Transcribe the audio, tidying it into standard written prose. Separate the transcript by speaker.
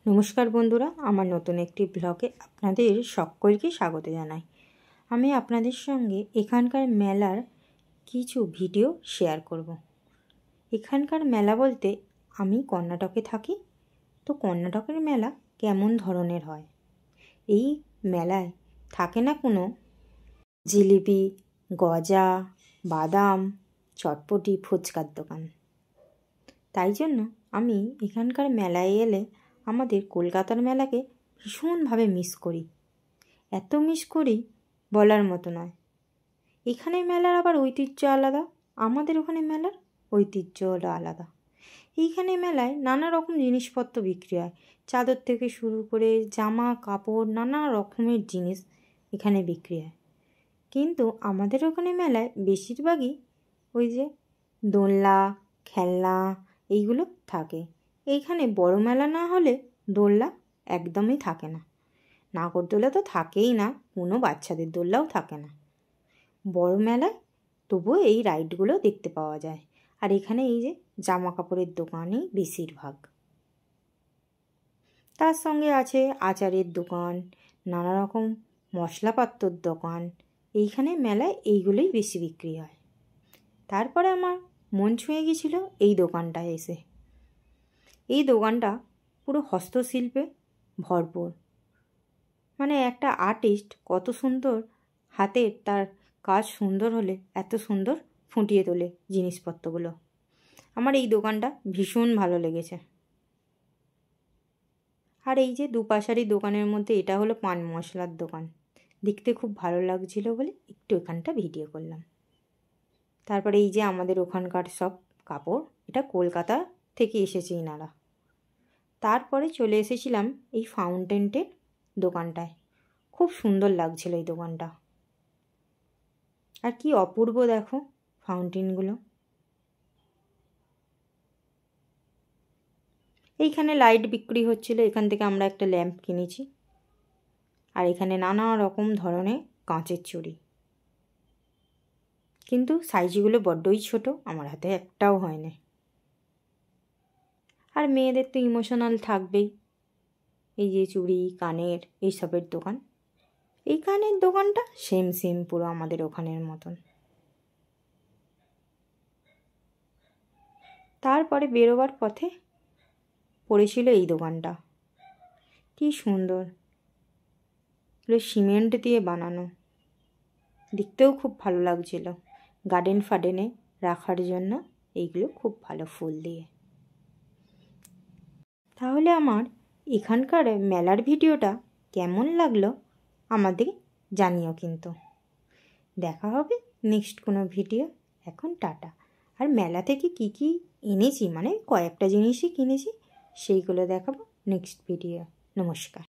Speaker 1: নমস্কার বন্ধুরা, আমার নতুন একটি ব্লগে আপনাদের সকলকে স্বাগত জানাই। আমি আপনাদের সঙ্গে এখানকার মেলার কিছু ভিডিও শেয়ার করব। এখানকার মেলা বলতে আমি কর্ণাটকে থাকি, তো কর্ণাটকের মেলা কেমন ধরনের হয়। এই মেলায় থাকে না কোনো জিলিপি, গজা, বাদাম, চটপটি, ফুচকার দোকান। তাই জন্য আমি এখানকার মেলায় এলে আমাদের কলকাতার মেলাকে ভীষণভাবে মিস করি। এত মিস করি বলার মতো নয়। এখানে মেলার আবার ঐতিহ্য আলাদা, আমাদের ওখানে মেলার ঐতিহ্য হলো আলাদা। এইখানে মেলায় নানা রকম জিনিসপত্র বিক্রি হয়, চাদর থেকে শুরু করে জামা কাপড় নানা রকমের জিনিস এখানে বিক্রি হয়। কিন্তু আমাদের ওখানে মেলায় বেশিরভাগই ওই যে দোলনা, খেলনা এইগুলো থাকে। এইখানে বড় মেলা না হলে দোলনা একদমই থাকে না। নাগরদোলা তো থাকেই না, কোনো বাচ্চাদের দোলনাও থাকে না। বড় মেলায় তবুও এই রাইডগুলো দেখতে পাওয়া যায়। আর এখানে এই যে জামা কাপড়ের দোকানই বেশিরভাগ। তার সঙ্গে আছে আচারের দোকান, নানা রকম মশলাপাত্রর দোকান। এইখানে মেলায় এইগুলোই বেশি বিক্রি হয়। তারপরে আমার মন ছুঁয়ে গেছিলো এই দোকানটায় এসে। এই দোকানটা পুরো হস্তশিল্পে ভরপুর। মানে একটা আর্টিস্ট কত সুন্দর হাতের তার কাজ সুন্দর হলে এত সুন্দর ফুটিয়ে তোলে জিনিসপত্রগুলো। আমার এই দোকানটা ভীষণ ভালো লেগেছে। আর এই যে দুপাশারি দোকানের মধ্যে এটা হলো পান মশলার দোকান। দেখতে খুব ভালো লাগছিল বলে একটু এখানটা ভিডিও করলাম। তারপরে এই যে আমাদের ওখানকার সব কাপড়, এটা কলকাতা থেকে এসেছে ইনারা। তারপরে চলে এসেছিলাম এই ফাউন্টেনের দোকানটায়। খুব সুন্দর লাগছিল এই দোকানটা। আর কি অপূর্ব দেখো ফাউন্টেনগুলো। এইখানে লাইট বিক্রি হচ্ছিল, এখান থেকে আমরা একটা ল্যাম্প কিনেছি। আর এখানে নানা রকম ধরনের কাঁচের চুড়ি, কিন্তু সাইজগুলো বড্ডই ছোট, আমার হাতে একটাও হয় না। আর মেয়েদের তো ইমোশনাল থাকবেই, এই যে চুড়ি কানের এইসবের দোকান। এই কানের দোকানটা সেম পুরো আমাদের ওখানের মতন। তারপরে বেরোবার পথে পড়েছিল এই দোকানটা। কি সুন্দর, এগুলো সিমেন্ট দিয়ে বানানো, দেখতেও খুব ভালো লাগছিল। গার্ডেন ফার্ডেনে রাখার জন্য এইগুলো খুব ভালো ফুল দিয়ে। তাহলে আমার এখানকার মেলার ভিডিওটা কেমন লাগলো আমাদের জানিও কিন্তু। দেখা হবে নেক্সট কোনো ভিডিও। এখন টাটা। আর মেলা থেকে কি কি এনেছি, মানে কয়েকটা জিনিসই কিনেছি, সেইগুলো দেখাবো নেক্সট ভিডিও। নমস্কার।